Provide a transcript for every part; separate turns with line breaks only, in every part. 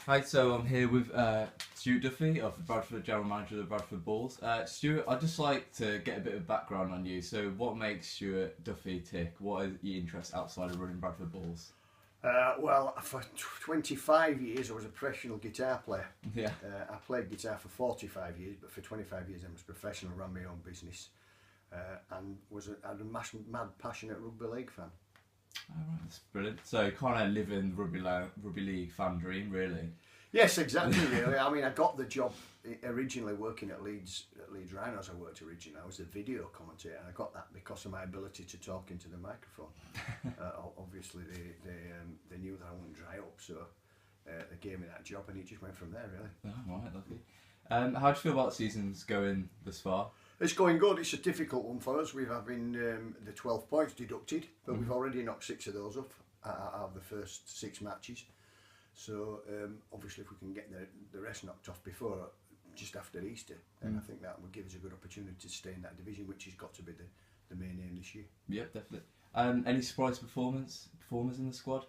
Hi, so I'm here with Stuart Duffy of the Bradford, General Manager of the Bradford Bulls. Stuart, I'd just like to get a bit of background on you. So what makes Stuart Duffy tick? What are your interests outside of running Bradford Bulls?
Well, for 25 years I was a professional guitar player.
Yeah.
I played guitar for 45 years, but for 25 years I was professional, ran my own business, and had a mad, passionate rugby league fan.
Alright, that's brilliant. So kind of living rugby league fan dream, really.
Yes, exactly. Really, I mean, I got the job originally working at Leeds Rhinos. I worked originally. I was a video commentator, and I got that because of my ability to talk into the microphone. Obviously, they knew that I wouldn't dry up, so they gave me that job, and it just went from there. Really.
Oh, right, lucky. How do you feel about the season's going this far?
It's going good. It's a difficult one for us. We've having the 12 points deducted, but we've already knocked 6 of those up out of the first 6 matches. So obviously, if we can get the rest knocked off before just after Easter, then I think that would give us a good opportunity to stay in that division, which has got to be the main aim this year.
Yeah, definitely. Any surprise performers in the squad?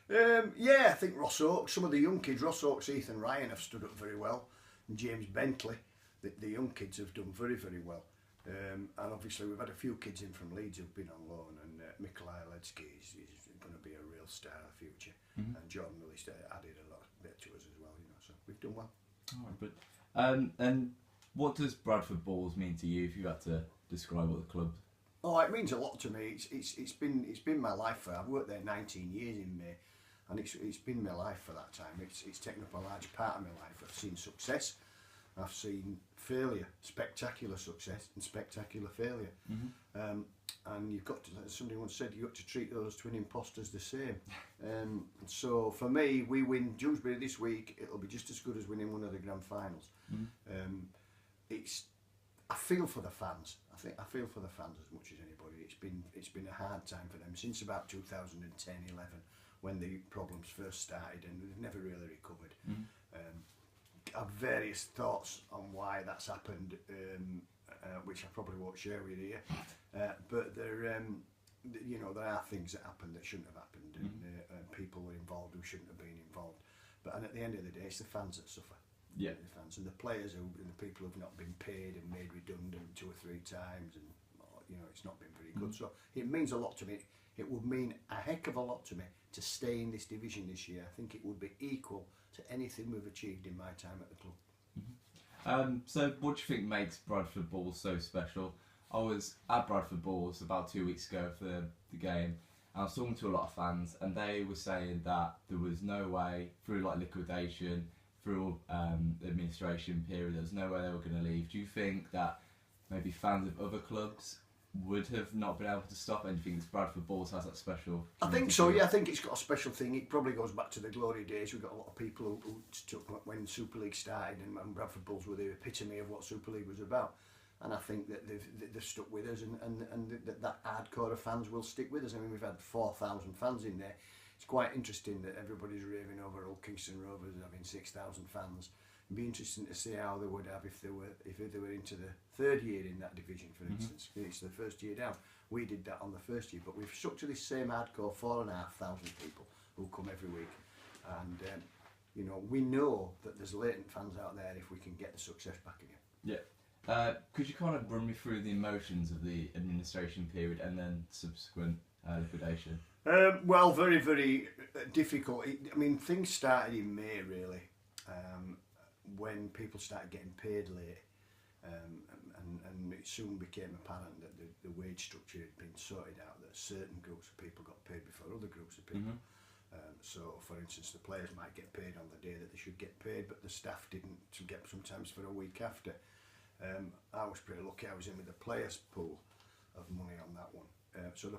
Yeah, I think Ross Oakes, some of the young kids, Ross Oakes, Ethan Ryan have stood up very well, and James Bentley, the young kids have done very, very well. And obviously we've had a few kids in from Leeds who've been on loan, and Mikołaj Ledsky is going to be a real star in the future. And Jordan Willis added a lot bit to us as well, so we've done well.
All right, but and what does Bradford Bulls mean to you if you had to describe what the club?
Oh, it means a lot to me. It's been my life. I've worked there 19 years in May, and it's been my life for that time. It's taken up a large part of my life. I've seen success, I've seen failure, spectacular success and spectacular failure. And you've got to, as somebody once said, you've got to treat those twin imposters the same. So for me, we win Dewsbury this week, it'll be just as good as winning one of the grand finals. I feel for the fans. I feel for the fans as much as anybody. It's been a hard time for them since about 2010, 11, when the problems first started, and they've never really recovered. I have various thoughts on why that's happened, which I probably won't share with you here. But there are things that happened that shouldn't have happened, and people were involved who shouldn't have been involved. And at the end of the day, it's the fans that suffer.
Yeah.
The fans and the players and the people who've not been paid and made redundant 2 or 3 times, and it's not been very good. So it means a lot to me. It would mean a heck of a lot to me to stay in this division this year. I think it would be equal to anything we've achieved in my time at the club.
So what do you think makes Bradford Bulls so special? I was at Bradford Bulls about 2 weeks ago for the game, and I was talking to a lot of fans, and they were saying that there was no way, through like liquidation, through the administration period, there was no way they were going to leave. Do you think that maybe fans of other clubs would have not been able to stop anything? Bradford Bulls has that special?
I think so, yeah. I think it's got a special thing. It probably goes back to the glory days. We've got a lot of people who took when Super League started, and Bradford Bulls were the epitome of what Super League was about. And I think that they've stuck with us, and that hardcore of fans will stick with us. I mean, we've had 4,000 fans in there. It's quite interesting that everybody's raving over old Kingston Rovers having 6,000 fans. It'd be interesting to see how they would have if they were into the 3rd year in that division, for instance. It's the first year down. We did that on the first year, but we've stuck to this same hardcore 4,500 people who come every week, and we know that there's latent fans out there if we can get the success back again.
Yeah. Could you kind of run me through the emotions of the administration period and then subsequent liquidation?
Well, very, very difficult. Things started in May, really, when people started getting paid late, and it soon became apparent that the wage structure had been sorted out, that certain groups of people got paid before other groups of people. So, for instance, the players might get paid on the day that they should get paid, but the staff didn't get sometimes for a week after. I was pretty lucky. I was in with the players' pool of money on that one. So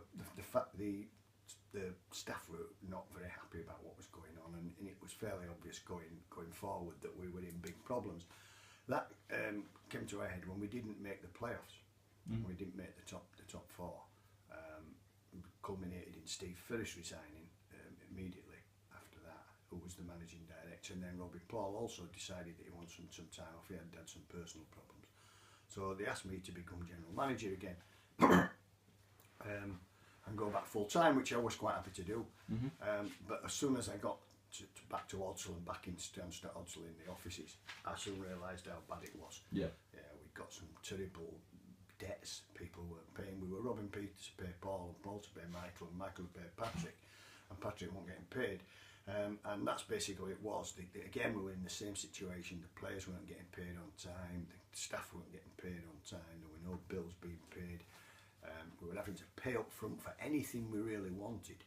the staff were not very happy about what was going on, and it was fairly obvious going forward that we were in big problems. That came to a head when we didn't make the playoffs. We didn't make the top 4. Culminated in Steve Ferris resigning immediately after that, who was the managing director, and then Robbie Paul also decided that he wanted some time off. He had some personal problems, so they asked me to become general manager again. And go back full time, which I was quite happy to do. But as soon as I got back to Odsel and back in Stansted Odsel in the offices, I soon realised how bad it was.
Yeah.
Yeah, we got some terrible debts. People weren't paying. We were robbing Peter to pay Paul, and Paul to pay Michael, and Michael to pay Patrick, and Patrick wasn't getting paid. And that's basically what it was. Again, we were in the same situation. The players weren't getting paid on time. The staff weren't getting paid on time. There were no bills being paid. We were having to pay up front for anything we really wanted.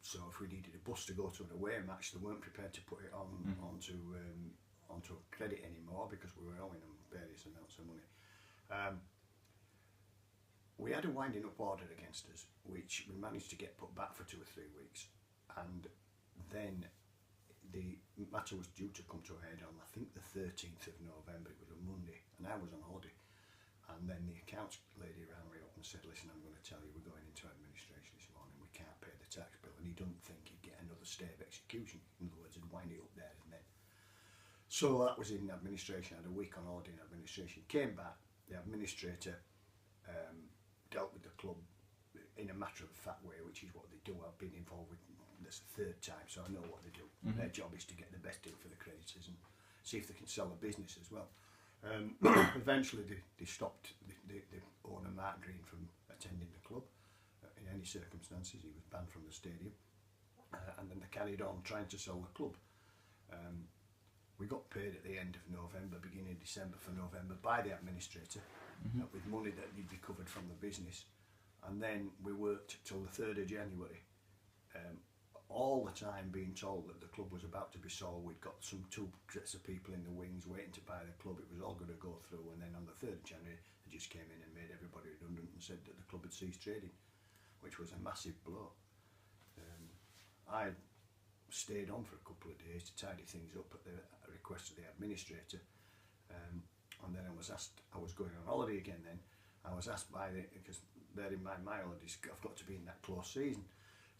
So if we needed a bus to go to an away match, they weren't prepared to put it on onto a credit anymore because we were owing them various amounts of money. We had a winding up order against us, which we managed to get put back for 2 or 3 weeks, and then the matter was due to come to a head on, I think, the 13th of November. It was a Monday, and I was on holiday. And then the accounts lady rang me up and said, listen, I'm going to tell you we're going into administration this morning, we can't pay the tax bill. And he didn't think he'd get another stay of execution. In other words, he'd wind it up there and then. So that was in administration. I had a week on holiday in administration. Came back, the administrator dealt with the club in a matter of fact way, which is what they do. I've been involved with this the 3rd time, so I know what they do. Their job is to get the best deal for the creditors and see if they can sell the business as well. Eventually they stopped the owner Mark Green from attending the club in any circumstances. He was banned from the stadium, and then they carried on trying to sell the club. We got paid at the end of November, beginning of December for November by the administrator with money that he'd recovered from the business, and then we worked till the 3rd of January. All the time being told that the club was about to be sold. We'd got some 2 sets of people in the wings waiting to buy the club. It was all going to go through, and then on the 3rd of January they just came in and made everybody redundant and said that the club had ceased trading, which was a massive blow. I stayed on for a couple of days to tidy things up at the request of the administrator, and then I was asked, I was going on holiday again then, I was asked because bear in mind my holidays, I've got to be in that close season.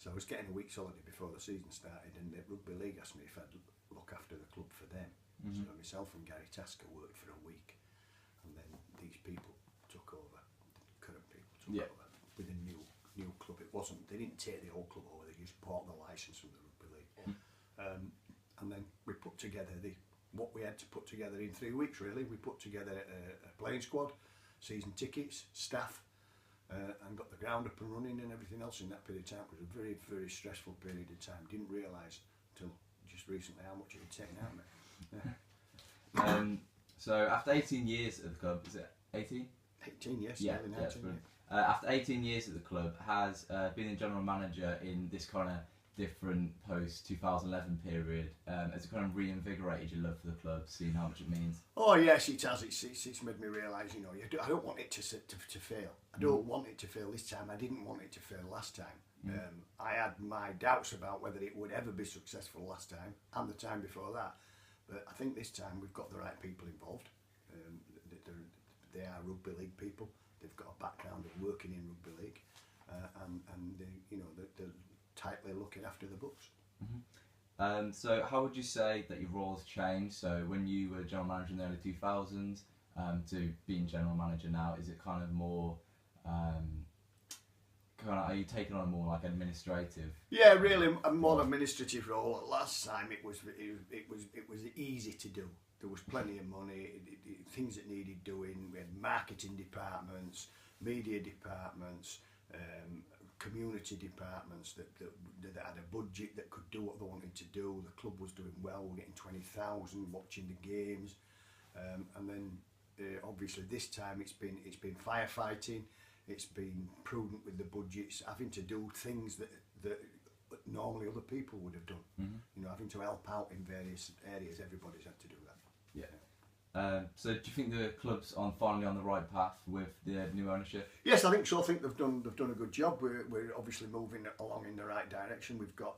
So I was getting a week's holiday before the season started, and the Rugby League asked me if I'd look after the club for them. So myself and Gary Tasker worked for a week, and then these people took over, the current people took over with a new club. It wasn't, they didn't take the old club over, they just bought the licence from the Rugby League. And then we put together what we had to put together in 3 weeks really. We put together a playing squad, season tickets, staff, and got the ground up and running and everything else in that period of time. It was a very, very stressful period of time. Didn't realise until just recently how much it had taken out of me.
So after 18 years at the club, is it 18?
18, yes.
Yeah,
nearly 19,
after 18 years at the club, has been a general manager in this kind of different post-2011 period, has it kind of reinvigorated your love for the club, seeing how much it means?
Oh yes, it has. It's made me realise, you know, I don't want it to fail. I don't want it to fail this time. I didn't want it to fail last time. I had my doubts about whether it would ever be successful last time and the time before that. But I think this time we've got the right people involved. They are rugby league people. They've got a background of working in rugby league, and they're tightly looking after the books.
So how would you say that your role has changed? So when you were general manager in the early 2000s to being general manager now, is it kind of more are you taking on more like administrative?
Yeah, really a more administrative role. Last time it was easy to do. There was plenty of money, things that needed doing. We had marketing departments, media departments, community departments that had a budget that could do what they wanted to do. The club was doing well. We're getting 20,000 watching the games, and then obviously this time it's been firefighting. It's been prudent with the budgets, having to do things that normally other people would have done. You know, having to help out in various areas. Everybody's had to do that.
Yeah. So do you think the club's finally on the right path with the new ownership? Yes,
I think so. I think they've done a good job. We're obviously moving along in the right direction. We've got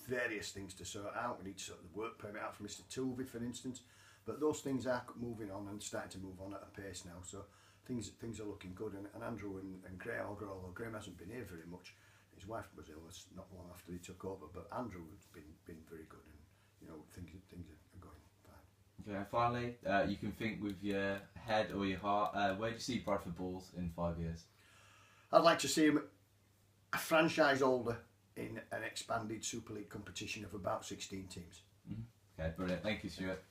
various things to sort out. We need to sort the work permit out for Mr. Tulvey, for instance. But those things are moving on and starting to move on at a pace now. So things are looking good. And Andrew and Graham, although Graham hasn't been here very much, his wife was ill not long after he took over. But Andrew has been very good, and you know things are going fine.
Okay, and finally, you can think with your head or your heart. Where do you see Bradford Bulls in 5 years?
I'd like to see him a franchise holder in an expanded Super League competition of about 16 teams.
Okay, brilliant. Thank you, Stuart.